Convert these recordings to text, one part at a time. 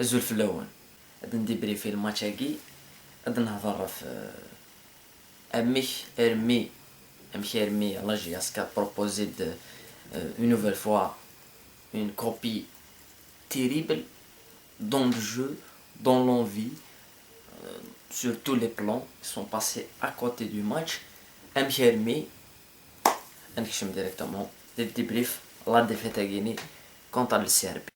الزول في الاول غادي نديبري في الماتش هاكي. غادي نهضر في امي la GSK proposé une nouvelle fois une copie terrible dans le jeu, dans l'envie, sur tous les plans. Ils sont passés à côté du match. Amchermi, نكشم directement le débrief la défaite à Guinée contre le CRB.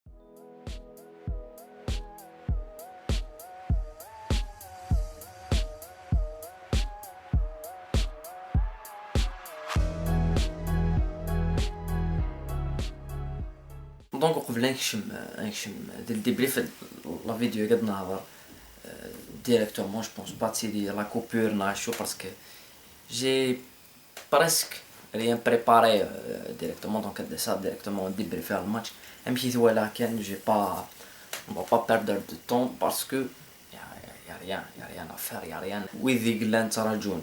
دونك قبل نكشم ديال الديبريف لا فيديو قد نهضر directement. Je pense pas تسيدي la coupure نعشو parce que j'ai presque rien préparé directement, donc ça directement débriefer le match. Même si ولكن j'ai pas, on va pas perdre de temps parce que y a rien à faire, y a rien. ويذي قلان تراجون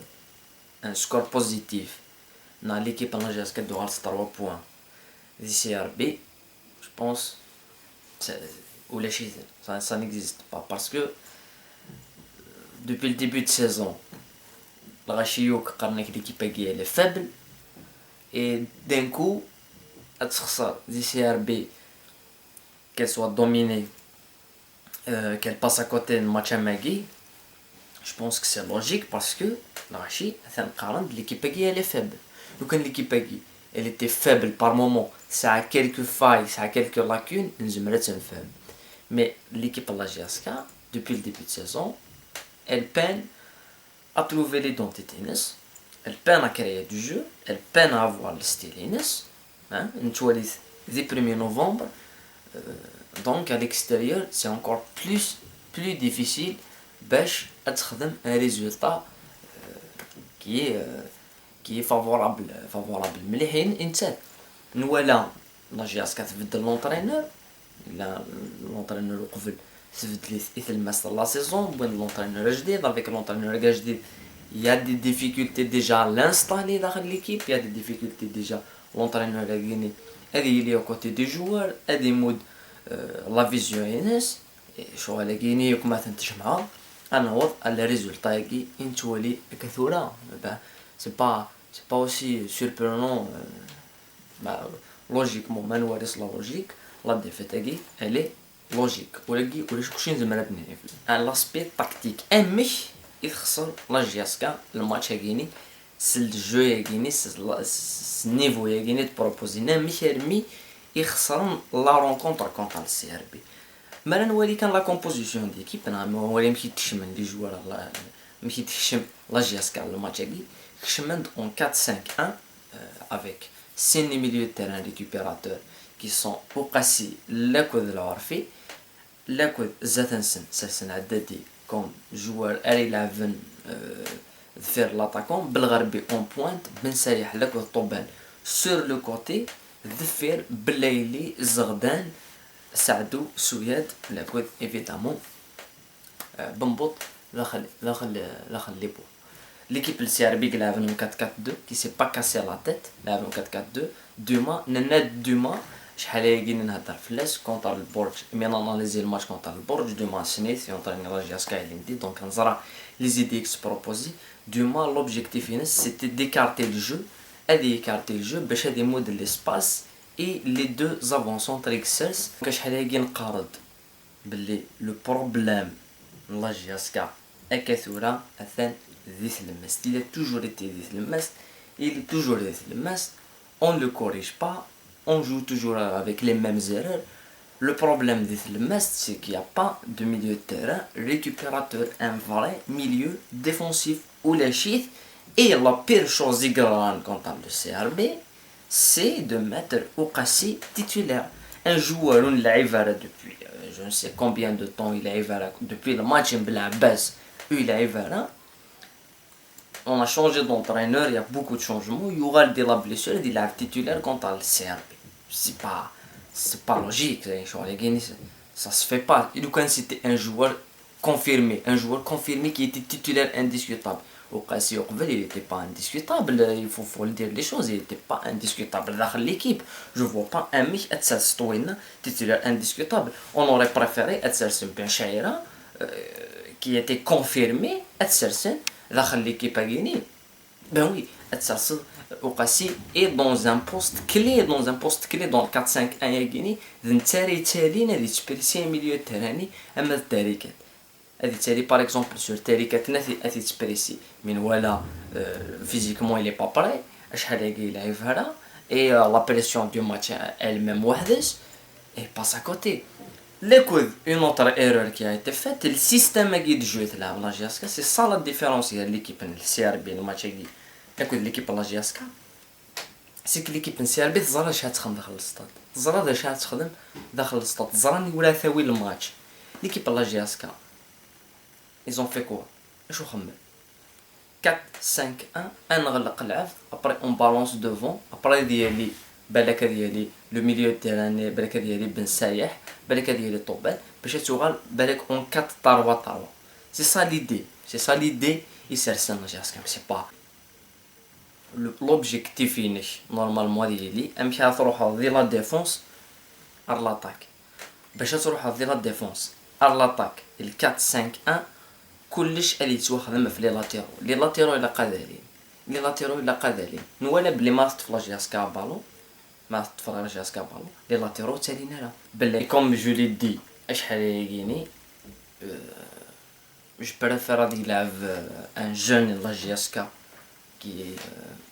un score positif dans l'équipe de la GSK doit avoir 3 points du CRB. Je pense ou les chiffres ça n'existe pas parce que depuis le début de saison الغاشيوك قرنك l'équipe elle est faible et d'un coup تخسر دي CRB qu'elle soit dominée, qu'elle passe à côté de match Magui. Je pense que c'est logique parce que الغاشي تنقارن l'équipe elle est faible. Donc l'équipe elle était faible par moment, ça a quelques failles, ça a quelques lacunes, mais l'équipe de la GSK depuis le début de saison elle peine à trouver l'identité, elle peine à créer du jeu, elle peine à avoir le style, hein, dès 1er novembre, donc à l'extérieur c'est encore plus difficile باش تخدم un résultat qui est favorable مليحين انت ولا لا GSK تبدل لونطرينور لا لونطرينور قبل تبدل يتلمس لا سيزون بين لونطرينور جديد avec لونطرينور جديد. Il y a des difficultés déjà à l'installer dans l'équipe, il y a des difficultés déjà l'entraîneur à Guinée. Il est aux côtés des joueurs, il y a la vision NS et شو على Guinée كما تنتجمع أنا وضع على résultat qui انتولي كثورة. C'est pas aussi surprenant logiquement ما نورث la logique. La défaite qui elle est logique ولكن كلشي نزمر بني l'aspect tactique امش يخسر لا GSK الماتش هاكيني الجو هاكيني النيفو هاكيني تبروبوزي مش هرمي يخسر لا رونكونتر كونتر السي ار بي. مالا نولي كان لا كومبوزيسيون ديكيب انا نولي مشيت تشمن لي جوار مشيت تشم لا GSK الماتش هاكي تشمن اون 4-5-1 avec 6 milieux de terrain récupérateurs qui sont وقاسي لاكود العرفي لاكود زاتنسن سلسن عدادي comme joueur irrelevant de faire l'attaquant بالغربي on pointe بن سريح لاكود طوبان sur le côté de faire بلايلي زغدان سعدو سوياد لاكود évidemment بنبط لاخل ليبو. L'équipe le CRB qui l'a venu 4-4-2 qui s'est pas cassé la tête, l'a venu 4-4-2 Duma نناد دوما شحال هاكي نهضر فلاش كونتر البورج مي ناناليزي الماتش كونتر البورج دوما سنيت يونطريني لا GSK ليندي دونك نزرع لي زيدي اكس بروبوزي دوما لوبجيكتيف هنا سيتي ديكارتي الجو ادي يكارتي الجو باش هادي مود ليسباس اي لي دو زافونسون تريكسلز شحال هاكي نقارض باللي لو بروبليم لا GSK اكثورا اثان ذي تلمس il a toujours été ذي تلمس il est toujours ذي تلمس on ne le corrige pas, on joue toujours avec les mêmes erreurs. Le problème de Thelmest, c'est qu'il n'y a pas de milieu de terrain récupérateur, un vrai milieu défensif ou les chiffres. Et la pire chose contre le CRB, c'est de mettre Okassi titulaire. Un joueur, on l'a depuis je ne sais combien de temps il a depuis le match en Blabès, il a on a changé d'entraîneur, il y a beaucoup de changements. Il y aura de la blessure et de la titulaire contre le CRB. C'est pas logique, ça se fait pas. Et donc c'était un joueur confirmé qui était titulaire indiscutable. وقاسي قبل il était pas indiscutable, il faut le dire les choses, il était pas indiscutable داخل l'équipe. Je vois pas un mec اتسلس طويلنا titulaire indiscutable. On aurait préféré اتسلس بن شعيرة qui était confirmé اتسلسل داخل l'équipe à Guinée. Ben oui, اتسلسل وقاسي est dans un poste clé dans le 4-5-1 يا Guinée. نتاري تالينا دي تبريسي ميليو تراني اما التاريكات هذه تالي باغ اكزومبل سور تاريكاتنا هذه تبريسي من ولا فيزيكمون il est pas prêt شحال هاكي يلعبها et la pression du match elle-même وحدش et passe à côté. L'écoute, une autre erreur qui a été faite, le système de jeu de la GSK, c'est ça la différence de l'équipe de CRB, le match qui écoute l'équipe de la GSK, c'est que l'équipe de CRB تزرع شحال تخدم داخل الاستاد، تزرع شحال تخدم داخل الاستاد، تزرعني ولا ثاوي الماتش. l'équipe de la GSK ils ont fait quoi؟ اش خمم 4-5-1 نغلق العرض après on balance devant après ديالي بالك ديالي لو ميليو تيران بالك ديالي بن سايح بالك ديالي طوبال باش تغال بالك اون 4-3-3 سي سا ليدي يسرسن جاسكا سي با لوبجيكتيف فينيش نورمالمون ديالي امشي تروح دي لا ديفونس ار لاتاك باش تروح دي لا ديفونس ار لاتاك ال 4-5-1 كلش اللي يتواخدم في لي لاتيرو الا قادالين نوالا بلي ما تفلاش جاسكا بالو ما تفرج جاسكا بالو لي لاتيرو تالينا لا بلي كوم جو لي دي اشحال يجيني جو بريفير غادي يلعب ان جون لا جاسكا كي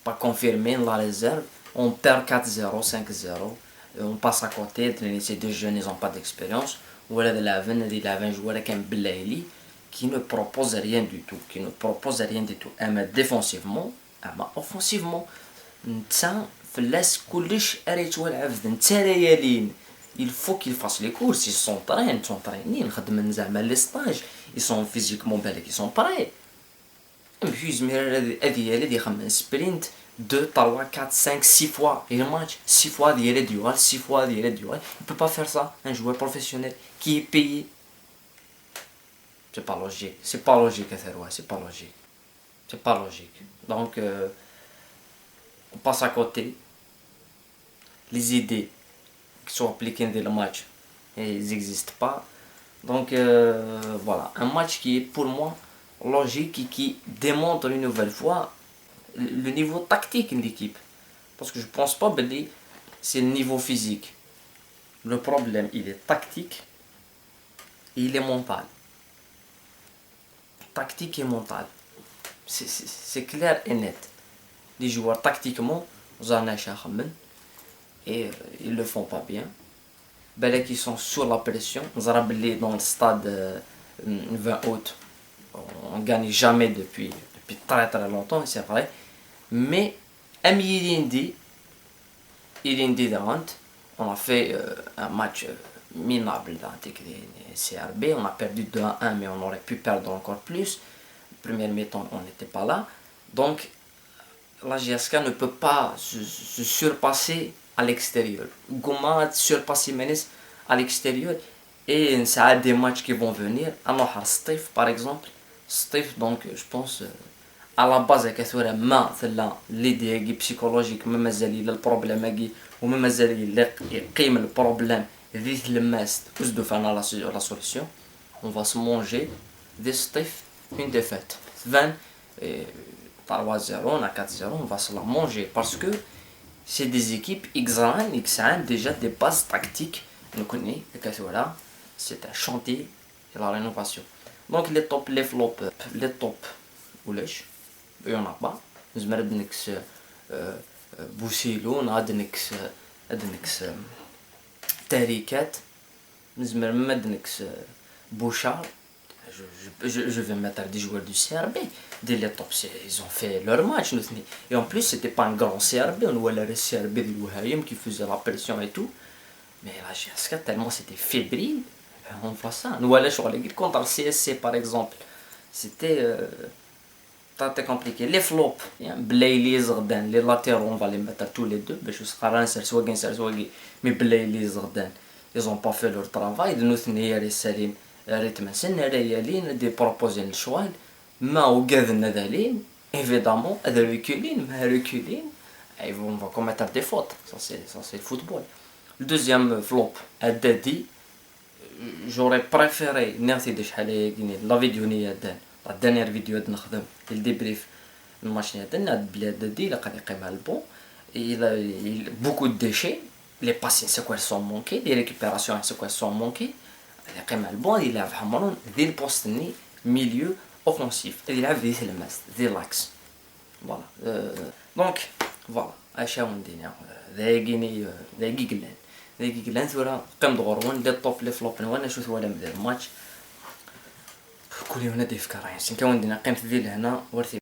با كونفيرمي لا ريزيرف اون بير 4-0 5-0 on passe à côté de ces deux jeunes ils ont pas d'expérience ولا دي لعبن جوار كان بلايلي qui ne propose rien du tout اما défensivement اما offensivement نتا فلاس كلش اريت والعبد نتا ريالين il faut qu'il fasse les courses ils s'entraînent نخدم زعما لي ستاج ils sont physiquement بالك ils sont prêts ماشي زمير هذه دي خمن سبرينت 2 3 4 5 6 fois et le match 6 fois ديال duel 6 fois ديال duel il peut pas faire ça un joueur professionnel qui est payé c'est pas logique Atherwa, c'est pas logique donc on passe à côté les idées qui sont appliquées dans le match ils n'existent pas donc voilà un match qui est pour moi logique et qui démontre une nouvelle fois le niveau tactique de l'équipe parce que je pense pas que c'est le niveau physique le problème il est tactique et il est mental tactique et mental c'est clair et net les joueurs tactiquement et ils le font pas bien بالك ils sont sur la pression dans le stade 20 août on gagne jamais depuis très très longtemps c'est vrai mais Ilindi Darant on a fait un match minable dans le CRB on a perdu 2-1 mais on aurait pu perdre encore plus première mi-temps on n'était pas là donc la GSK ne peut pas se surpasser à l'extérieur Gouma surpasser Menes à l'extérieur et ça a des matchs qui vont venir alors Stif par exemple Stif donc je pense à la base كثورة ما ثلا l'idée psychologique ما مازال البروبلème هاكي وما مازال يقيم البروبلème ذي الماس وزدو فانا la solution on va se manger des Stif une défaite 20 3-0 on a 4-0 on va se la manger parce que c'est des équipes XAN déjà des bases tactiques nous connaît كثورة c'est un chantier de la rénovation donc les top les flops les top ولاش il y en a pas نزمر دنكس بوسيلو نادنكس تاريكات نزمر مدنكس بوشار je vais mettre des joueurs du CRB dès les top ils ont fait leur match et en plus c'était pas un grand CRB on voit le CRB de l'Ouhaïm qui faisait la pression et tout mais la GSK tellement c'était fébrile on voit ça nous voilà sur l'équipe contre le CSC par exemple c'était très compliqué les flops Blayley Zerdan les latéraux on va les mettre tous les deux باش يسقران سرسواقي mais Blayley Zerdan ils ont pas fait leur travail de nous ثنيا رسالين ريتم سن ريالين دي بروبوزين الشوال ما وقاذنا ذالين évidemment هذا ريكولين ما ريكولين on va commettre des fautes, ça c'est le football. Le deuxième flop الدادي j'aurais préféré نعطي شحال هي لا فيديو ني دان لا دانيير فيديو نخدم الديبريف الماتش ني دان بلا دادي لا قد يقيمها البون il a beaucoup de déchets les passes c'est quoi sont manqués les récupérations c'est quoi sont manqués يقيمها البون يلعب حمرون ذي البوست ني ميليو اوفنسيف يلعب ذي الماس ذي لاكس فوالا دونك فوالا اش ندير ذاكيني ذاكي قلان ثورا قيم دغورون دي طوب لي فلوب وانا شو ثورا مدير الماتش كل يوم ندي فكره يعني كون دينا قيمت ذي لهنا ورثي